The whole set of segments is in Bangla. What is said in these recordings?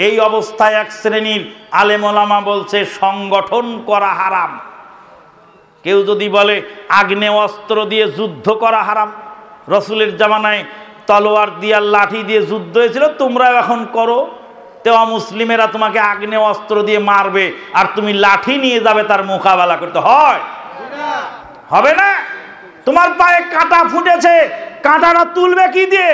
এই অবস্থায় এক শ্রেণীর আলেম ওলামা বলছে সংগঠন করা হারাম। কেউ যদি বলে আগ্নেয়াস্ত্র দিয়ে যুদ্ধ করা হারাম, রসুলের জামানায় তলোয়ার দিয়ে লাঠি দিয়ে যুদ্ধ হয়েছিল, তোমরাও এখন করো, তো অমুসলিমেরা তোমাকে আগ্নেয়াস্ত্র দিয়ে মারবে আর তুমি লাঠি নিয়ে যাবে তার মোকাবেলা করতে, হয়? হবে না। তোমার পায়ে কাঁটা ফুটেছে, কাঁটাটা তুলবে কি দিয়ে?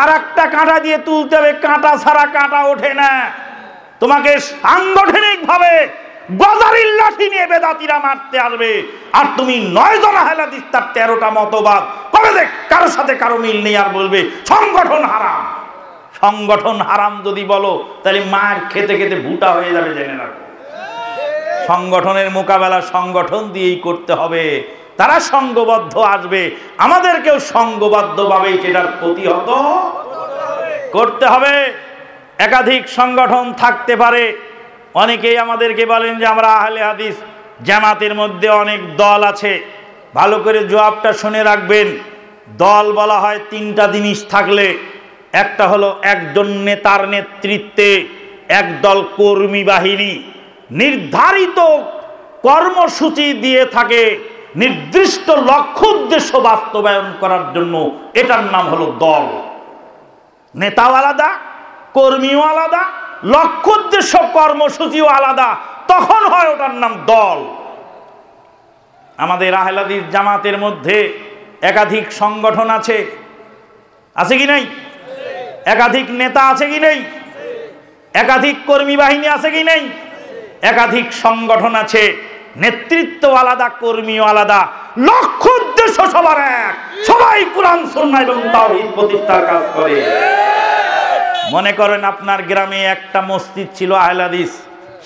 আর একটা কাঁটা দিয়ে তুলতে হবে, কাঁটা ছাড়া কাঁটা ওঠে না। তোমাকে সাংগঠনিক ভাবে গজারির লাঠি নিয়ে বেদাতিরা মারতে আসবে, আর তুমি 9 জন আহলে হাদিস তার 13টা মতবাদ কবে দেখ কারোর সাথে কারো মিল নেই, আর বলবে সংগঠন হারাম। সংগঠন হারাম যদি বলো তাহলে মার খেতে খেতে ভুটা হয়ে যাবে, জেনে রাখো। সংগঠনের মোকাবেলা সংগঠন দিয়েই করতে হবে, তারা সংঘবদ্ধ আসবে, আমাদেরকেও সংঘবদ্ধভাবে সেটার প্রতিহত করতে হবে। একাধিক সংগঠন থাকতে পারে। অনেকেই আমাদেরকে বলেন যে আমরা আহলে হাদিস, জামাতের মধ্যে অনেক দল আছে। ভালো করে জবাবটা শুনে রাখবেন। দল বলা হয় 3টা জিনিস থাকলে, একটা হলো একজন নেতার নেতৃত্বে একদল কর্মী বাহিনী নির্ধারিত কর্মসূচি দিয়ে থাকে নির্দিষ্ট লক্ষ্য উদ্দেশ্য বাস্তবায়ন করার জন্য, এটার নাম হলো দল। নেতাও আলাদা, কর্মীও আলাদা, লক্ষ্য উদ্দেশ্য কর্মসূচিও আলাদা, তখন হয় ওটার নাম দল। আমাদের আহলে হাদিস জামাতের মধ্যে একাধিক সংগঠন আছে, আছে কি নাই? একাধিক নেতা আছে কি নেই? একাধিক কর্মী বাহিনী আছে কি নেই? একাধিক সংগঠন আছে, নেতৃত্ব আলাদা, কর্মীও আলাদা, লক্ষ্য উদ্দেশ্য সবার এক, সবাই কোরআন সুন্নাহ এবং তাওহীদ প্রতিষ্ঠার কাজ করে। মনে করেন আপনার গ্রামে একটা মসজিদ ছিল আহলে হাদিস,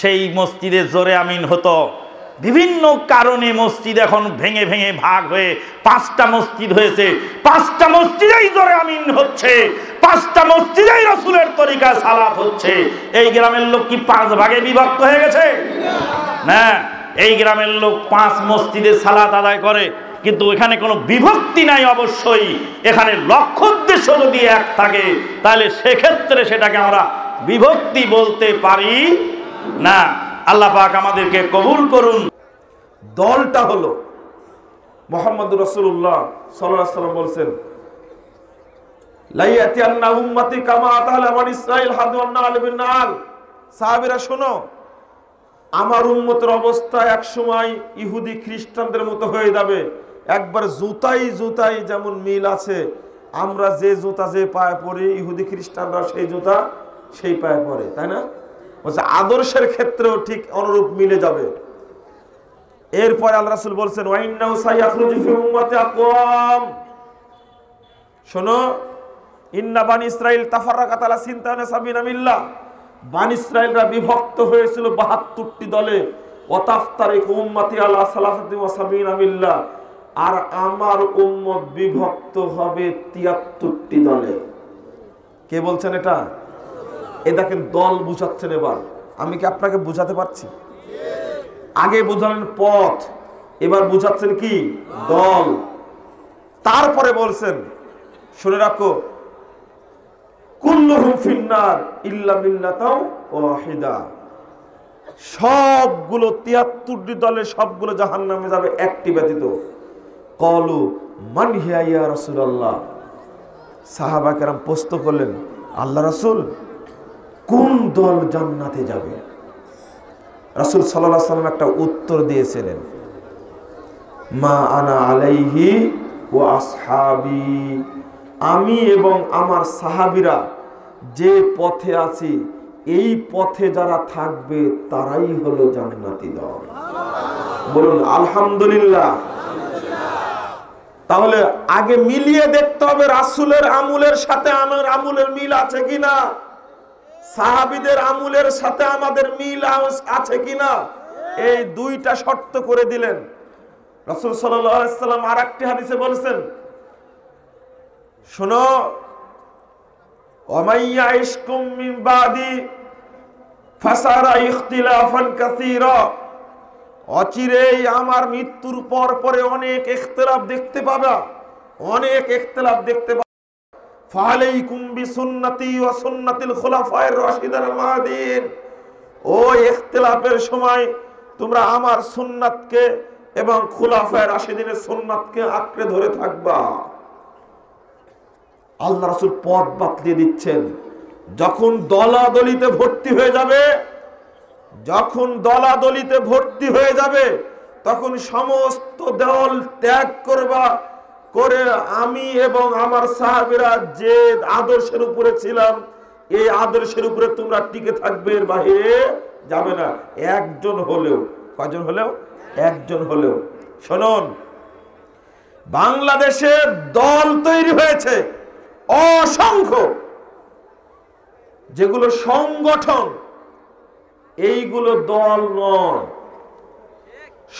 সেই মসজিদে জোরে আমিন হতো। বিভিন্ন কারণে মসজিদ এখন ভেঙে ভেঙে ভাগ হয়ে 5টা মসজিদ হয়েছে, 5টা মসজিদেই জোরে আমিন হচ্ছে, 5টা মসজিদেই রাসূলের তরিকায় সালাত হচ্ছে। এই গ্রামের লোক কি 5 ভাগে বিভক্ত হয়ে গেছে? না, এই গ্রামের লোক 5 মসজিদে সালাত আদায় করে, কিন্তু এখানে কোনো বিভক্তি নাই। অবশ্যই এখানে লক্ষ্য উদ্দেশ্য যদি এক থাকে তাহলে সেক্ষেত্রে সেটাকে আমরা বিভক্তি বলতে পারি না। আল্লাহ পাক আমাদেরকে কবুল করুন। দলটা হলো মুহাম্মদুর রাসূলুল্লাহ সাল্লাল্লাহু আলাইহি ওয়াসাল্লাম বলেন, লা ইয়াতিয়ান্না উম্মতি কামা আতালা বানি ইসরাঈল হাদওয়ান্না আলবিন নাল। সাহাবীরা শোনো, আমার উম্মতের অবস্থা এক সময় ইহুদি খ্রিস্টানদের মতো হয়ে যাবে। একবার জুতাই যেমন মিল আছে, আমরা যে জুতা যে পায়ে পরি, ইহুদি খ্রিস্টানরা সেই জুতা সেই পায়ে পরে, তাই না? বলছে আদর্শের ক্ষেত্রেও ঠিক অনুরূপ মিলে যাবে। এরপরে আল্লাহ রাসূল বলছেন, ওয়া ইন্নাহু সায়াখরুজু ফি উম্মতি আকওয়াম। শোনো, ইন্না বানি ইসরাঈল তাফাররাকাত আলা সিনতানা সাবিনা মিল্লাহ। বানি ইসরাঈলরা বিভক্ত হয়েছিল 72টি দলে। ওয়া তাফতারিকু উম্মতি আলা সালাসাতি ওয়া সাবিনা মিল্লাহ। আর আমার উম্মত বিভক্ত হবে 73টি দলে। কে বলছেন এটা? এ দেখেন, দল বুঝাচ্ছেন। এবার আমি কি আপনাকে বুঝাতে পারছি? আগে বুঝালেন পথ, এবার বুঝাচ্ছেন কি? দল। তারপরে বলছেন, শুনে রাখো, কুল্লুহুম ফিন্নার ইল্লা মিল্লাতাও ওয়াহিদা। সবগুলো 73টি দলে সবগুলো জাহান্নামে যাবে, একটি ব্যতীত। ক্বালু মান হিয়া ইয়া রাসূলুল্লাহ। সাহাবা কেরাম প্রশ্ন করলেন, আল্লাহ রাসূল, কোন দল জান্নাতে যাবে? রাসূল সাল্লাল্লাহু আলাইহি ওয়াসাল্লাম একটা উত্তর দিয়েছিলেন, মা আনা আলাইহি ওয়া আসহাবি। আমি এবং আমার সাহাবীরা যে পথে আছি, এই পথে যারা থাকবে তারাই হলো জান্নাতি দল। বলুন আলহামদুলিল্লাহ। তাহলে আগে মিলিয়ে দেখতে হবে রাসূলের আমলের সাথে আমার আমলের মিল আছে কিনা, সাহাবীদের আমলের সাথে আমাদের মিল আছে কিনা। এই 2টা শর্ত করে দিলেন রাসূল সাল্লাল্লাহু আলাইহি ওয়াসাল্লাম। আরেকটি হাদিসে বলেছেন, শোনো, ওয়ামাইয়া ইশকুম মিন বাদি ফাসারা ইখতিলাফান কাসীরা। অচিরেই আমার মৃত্যুর পর পরে অনেক ইখতিলাফ দেখতে পাবা, অনেক ইখতিলাফ দেখতে পাবা। ফালাইকুম বিসুন্নতি ওয়া সুন্নাতিল খুলাফায়ে রাশিদিন মাহদিন। ও ইখতিলাফের সময় তোমরা আমার সুন্নাতকে এবং খুলাফায়ে রাশিদিনের সুন্নাতকে আঁকড়ে ধরে থাকবা। আল্লাহ রাসূল পথ বাতলিয়ে দিচ্ছেন। যখন দলাদলিতে ভর্তি হয়ে যাবে, তখন সমস্ত দল ত্যাগ করে আমি এবং আমার সাহাবীরা যে আদর্শের উপরে ছিলাম, এই আদর্শের উপরে তোমরা টিকে থাকবে, এর বাইরে যাবে না। একজন হলেও, কয়জন হলেও? একজন হলেও। শুনুন, বাংলাদেশে দল তৈরি হয়েছে অসংখ্য, যেগুলো সংগঠন, এইগুলো দল নয়।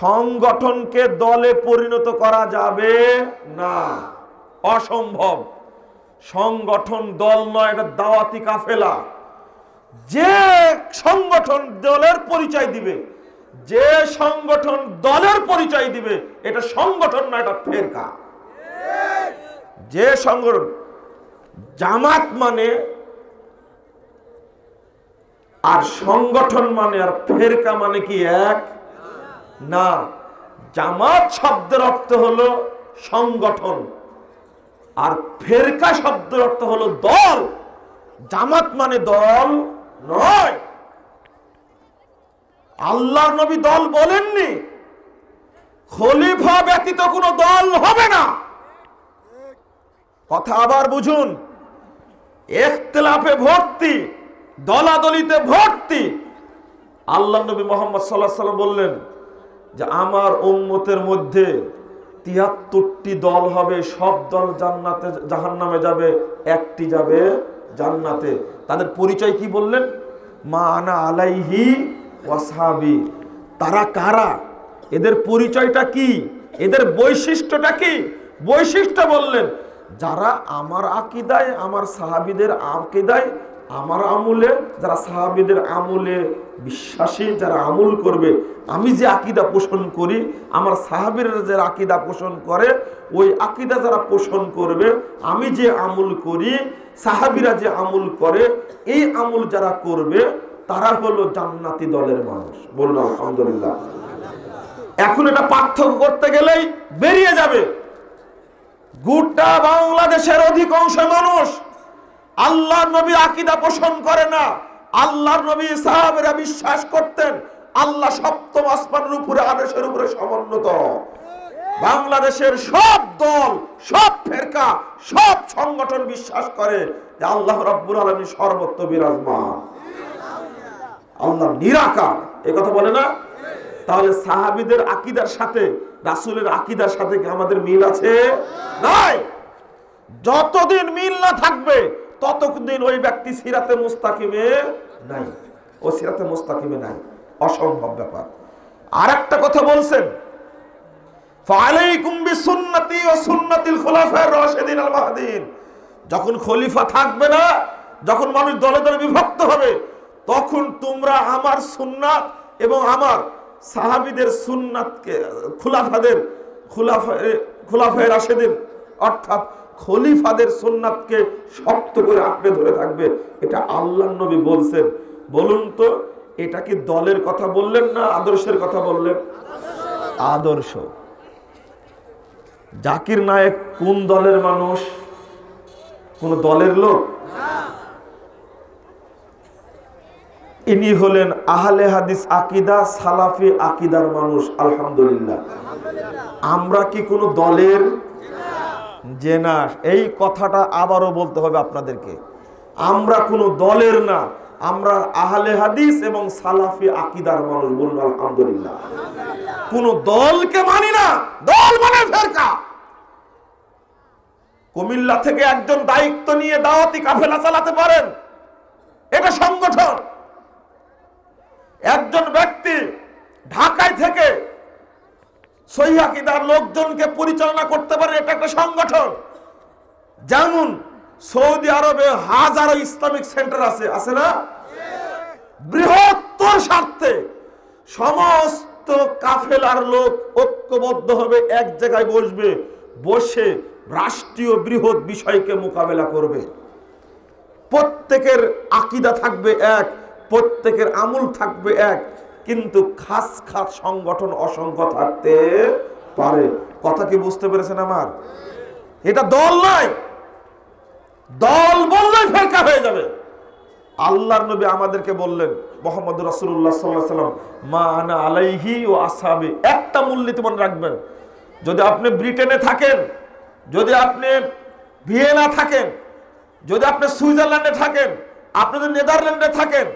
সংগঠনকে দলে পরিণত করা যাবে না, অসম্ভব। সংগঠন দল নয়, এটা দাওয়াতি কাফেলা। যে সংগঠন দলের পরিচয় দিবে, যে সংগঠন দলের পরিচয় দিবে, এটা সংগঠন না, এটা ফেরকা। যে সংগঠন, জামাত মানে আর সংগঠন মানে আর ফেরকা মানে কি এক না? জামাত শব্দের অর্থ হলো সংগঠন, আর ফেরকা শব্দের অর্থ হলো দল। জামাত মানে দল নয়। আল্লাহর নবী দল বলেননি, খলিফা ব্যতীত কোনো দল হবে না। কথা আবার বুঝুন। ইখতিলাফে ভর্তি, দলাদলিতে ভর্তি। আল্লাহর নবী মুহাম্মদ সাল্লাল্লাহু আলাইহি ওয়াসাল্লাম বললেন যে আমার উম্মতের মধ্যে ৭৩টি দল হবে, সব দল জান্নাতে জাহান্নামে যাবে, একটি যাবে জান্নাতে। তাদের পরিচয় কি বললেন? মা আনা আলাইহি ওয়া আসহাবি। তারা কারা? এদের পরিচয়টা কি? এদের বৈশিষ্ট্যটা কি? বৈশিষ্ট্য বললেন, যারা আমার আকীদায়, আমার সাহাবীদের আকীদায়, আমার আমলে, যারা সাহাবীদের আমলে বিশ্বাসী, যারা আমল করবে, আমি যে আকীদা পোষণ করি, আমার সাহাবীরা যে আকীদা পোষণ করে, ওই আকীদা যারা পোষণ করবে, আমি যে আমল করি, সাহাবীরা যে আমল করে, এই আমল যারা করবে, তারা হলো জান্নাতি দলের মানুষ। বলুন আলহামদুলিল্লাহ। এখন এটা পার্থক্য করতে গেলেই বেরিয়ে যাবে। গোটা বাংলাদেশের অধিকাংশ মানুষ আল্লাহর নবী আকীদা পোষণ করে না। আল্লাহর নবী সাহাবীরা বিশ্বাস করতেন আল্লাহ সপ্তম আসমানের উপরে, আরশের উপরে সমুন্নত। বাংলাদেশের সব দল, সব ফেরকা, সব সংগঠন বিশ্বাস করে যে আল্লাহ রাব্বুল আলামিন সর্বত্র বিরাজমান, আল্লাহ নিরাকার। এই কথা বলে না? তাহলে সাহাবীদের আকীদার সাথে রাসূলের আকীদার সাথে কি আমাদের মিল আছে? নাই। যতদিন মিল না থাকবে ততদিন ওই ব্যক্তি সিরাতে মুস্তাকিমে নাই। ও সিরাতে মুস্তাকিমে নাই, অসম্ভব ব্যাপার। আরেকটা কথা বলছেন, ফালাইকুম বিসুন্নতি ওয়া সুন্নাতিল খুলাফায়ে রাশিদিন আল মাহদিন। যখন খলিফা থাকবে না, যখন মানুষ দলে দলে বিভক্ত হবে, তখন তোমরা আমার সুন্নাত এবং আমার সাহাবীদের সুন্নাতকে, খুলাফায়ে রাশিদিন অর্থাৎ খলিফাদের সুন্নাতকে শক্ত করে আঁকড়ে ধরে থাকবে। এটা আল্লাহর নবী বলছেন। বলুন তো, এটা কি দলের কথা বললেন না আদর্শের কথা বললেন? আদর্শ। জাকির নায়েক কোন দলের মানুষ? কোন দলের লোক? ইনি হলেন আহলে হাদিস আকীদা, সালাফি আকীদার মানুষ। আলহামদুলিল্লাহ। আমরা কি কোনো দলের? যে না। এই কথাটা আবারও বলতে হবে আপনাদেরকে, আমরা কোনো দলের না, আমরা আহলে হাদিস এবং সালাফি আকীদার মানুষ। বলুন আলহামদুলিল্লাহ। কোন দলকে মানি না। দল মানে ফেরকা। কুমিল্লা থেকে একজন দায়িত্ব নিয়ে দাওয়াতি কাফেলা চালাতে পারেন, এটা সংগঠন। একজন ব্যক্তি ঢাকায় থেকে সহিহ আকীদার লোকজনকে পরিচালনা করতে পারে, এটা একটা সংগঠন। যেমন সৌদি আরবে হাজারো ইসলামিক সেন্টার আছে না? বৃহত্তর স্বার্থে সমস্ত কাফেলার লোক ঐক্যবদ্ধ হবে, এক জায়গায় বসবে, বসে রাষ্ট্রীয় বৃহৎ বিষয়কে মোকাবেলা করবে। প্রত্যেকের আকীদা থাকবে এক, প্রত্যেকের আমল থাকবে এক, কিন্তু খাস খাস সংগঠন অসংখ্য থাকতে পারে। কথা কি বুঝতে পেরেছেন আমার? এটা দল নয়, দল বললে ফেরকা হয়ে যাবে। আল্লাহর নবী আমাদেরকে বললেন, মুহাম্মদুর রাসূলুল্লাহ সাল্লাল্লাহু আলাইহি ওয়াসাল্লাম, মা আনা আলাইহি ওয়া আসহাবি। একটা মূলনীতি মনে রাখবেন, যদি আপনি ব্রিটেনে থাকেন, যদি আপনি ভিয়েনা থাকেন, যদি আপনি সুইজারল্যান্ডে থাকেন, আপনি যদি নেদারল্যান্ডে থাকেন,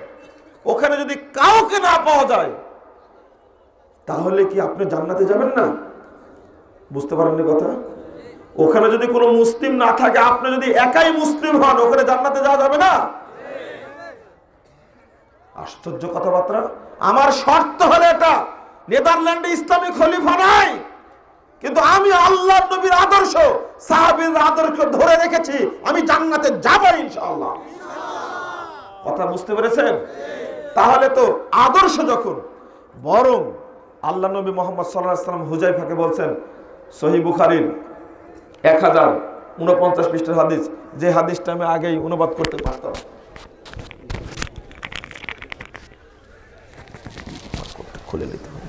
ওখানে যদি কাউকে না পাওয়া যায়, তাহলে কি আপনি জান্নাতে যাবেন না? বুঝতে পারেননি কথা? ওখানে যদি কোনো মুসলিম না থাকে, আপনি যদি একাই মুসলিম হন, ওখানে জান্নাতে যাওয়া যাবে না? আশ্চর্য কথাবার্তা। আমার শর্ত হলো এটা, নেদারল্যান্ডে ইসলামিক খলিফা নাই, কিন্তু আমি আল্লাহর নবীর আদর্শ, সাহাবীর আদর্শ ধরে রেখেছি, আমি জান্নাতে যাব ইনশাআল্লাহ। কথা বুঝতে পেরেছেন? তাহলে তো আদর্শ যখন, বরং আল্লাহ নবী মুহাম্মদ সাল্লাল্লাহু আলাইহি ওয়াসাল্লাম হুযায়ফাকে বলছেন, সহিহ বুখারীর 1049 পৃষ্ঠার হাদিস, যে হাদিসটা আমি আগেই অনুবাদ করতে পারতাম। খুলে নিতে হবে।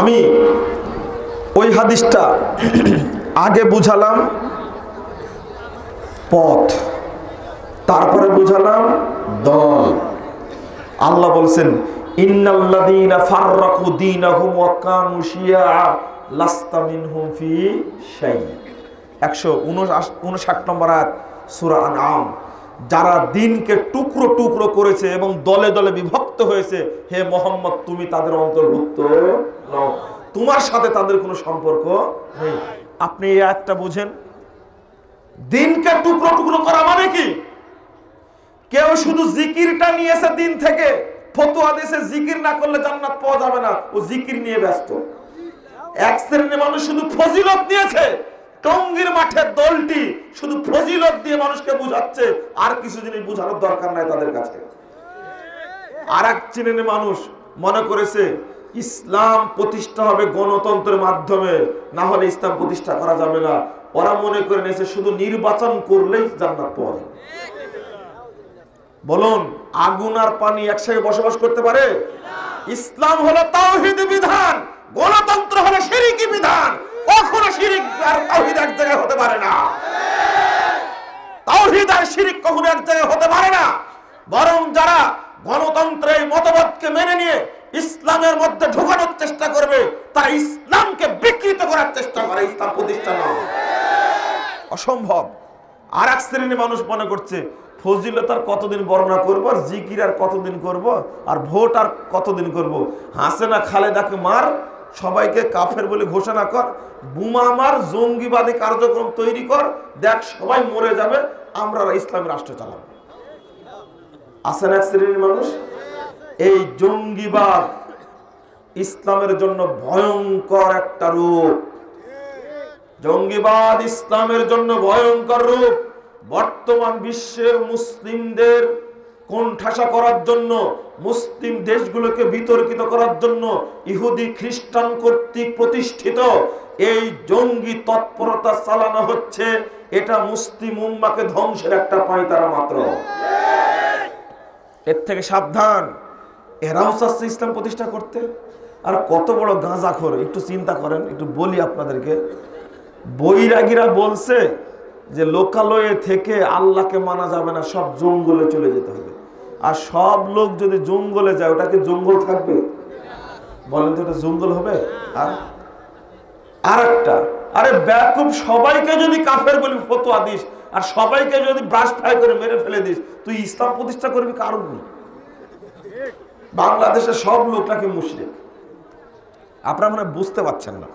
আমি ওই হাদিসটা আগে বুঝালাম পথ, তারপরে বুঝালাম দল। আল্লাহ বলছেন, ইন্নাল্লাযীনা ফাররাকু দীনাহুম ওয়া কানু শিয়া লাস্তা মিনহুম ফি শাই। 159 নম্বর আয়াত সূরা আনআম। যারা দিনকে টুকরো টুকরো করেছে এবং দলে দলে বিভক্ত হয়েছে, হে মুহাম্মদ তুমি তাদের অন্তর্ভুক্ত নও, তোমার সাথে তাদের কোনো সম্পর্ক নেই। আপনি এই আয়াতটা বুঝেন, দিনকে টুকরো টুকরো করা মানে কি? কেউ শুধু জিকিরটা নিয়েছে দিন থেকে, ফতোয়া দিয়েছে জিকির না করলে জান্নাত পাওয়া যাবে না, ও জিকির নিয়ে ব্যস্ত। এক শ্রেণীর মানুষ শুধু ফজিলত নিয়েছে, টঙ্গীর মাঠের দলটি শুধু ফজিলত দিয়ে মানুষকে বুঝাচ্ছে, আর কিছু জিনিস বুঝানোর দরকার নাই তাদের কাছে। আর এক শ্রেণীর মানুষ মনে করেছে ইসলাম প্রতিষ্ঠা হবে গণতন্ত্রের মাধ্যমে, না হলে ইসলাম প্রতিষ্ঠা করা যাবে না। ওরা মনে করে নিয়েছে শুধু নির্বাচন করলেই জান্নাত পাওয়া যাবে। বলুন, আগুন আর পানি একসাথে বসবাস করতে পারে? ইসলাম হলো তাওহীদ বিধান, গণতন্ত্র হলো শিরকি বিধান। কখনো শিরক আর তাওহীদ এক জায়গায় হতে পারে না। তাওহীদ আর শিরক কখনো এক জায়গায় হতে পারে না। বরং যারা গণতন্ত্রের মতবাদকে মেনে নিয়ে ইসলামের মধ্যে ঢোকানোর চেষ্টা করবে, তারা ইসলামকে বিকৃত করার চেষ্টা করে, ইসলাম প্রতিষ্ঠা নয়। অসম্ভব। আর এক শ্রেণীর মানুষ মনে করছে ফজিলত আর কতদিন বর্ণনা করবো, আর জিকির আর কতদিন করব, আর ভোট আর কতদিন করব। হাসিনা খালেদাকে মার, সবাইকে কাফের বলে ঘোষণা কর, বোমা মার, জঙ্গিবাদী কার্যক্রম তৈরি কর, দেখ সবাই মরে যাবে, আমরা ইসলামী রাষ্ট্র চালাবো। আছেন এক শ্রেণীর মানুষ। এই জঙ্গিবাদ ইসলামের জন্য ভয়ঙ্কর একটা রূপ। জঙ্গিবাদ ইসলামের জন্য ভয়ঙ্কর রূপ। বর্তমান বিশ্বে মুসলিমদের কোণঠাসা করার জন্য, মুসলিম দেশগুলোকে বিতর্কিত করার জন্য ইহুদি খ্রিস্টান কর্তৃক প্রতিষ্ঠিত এই জঙ্গি তৎপরতা চালানো হচ্ছে। এটা মুসলিম উম্মাহকে ধ্বংসের একটা পাঁয়তারা মাত্র। এর থেকে সাবধান। এরাও চাচ্ছে ইসলাম প্রতিষ্ঠা করতে। আর কত বড় গাঁজাখোর, একটু চিন্তা করেন। একটু বলি আপনাদেরকে, বৈরাগীরা বলছে যে লোকালয়ে থেকে আল্লাহকে মানা যাবে না, সব জঙ্গলে চলে যেতে হবে। আর সব লোক যদি জঙ্গলে যায়, ওটাকে জঙ্গল থাকবে? বলেন তো, এটা জঙ্গল হবে? আর একটা, আরে ব্যাকুব, সবাইকে যদি কাফের বলি ফতোয়া দিস, আর সবাইকে যদি ব্রাশ ফ্রাই করে মেরে ফেলে দিস, তুই ইসলাম প্রতিষ্ঠা করবি কার উপর? বাংলাদেশের সব লোক নাকি মুশরিক। আপনারা মানে বুঝতে পারছেন না।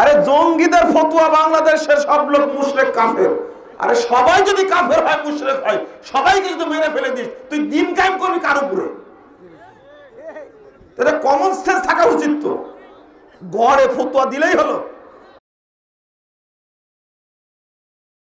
আরে জঙ্গিদের ফতোয়া বাংলাদেশের সব লোক মুশরিক কাফের। আরে সবাই যদি কাফের হয়, মুশরিক হয়, সবাইকে যদি মেরে ফেলে দিস, তুই দিন কায়েম করবি কার উপরে? এটা কমন সেন্স থাকা উচিত। তো গড়ে ফতোয়া দিলেই হলো।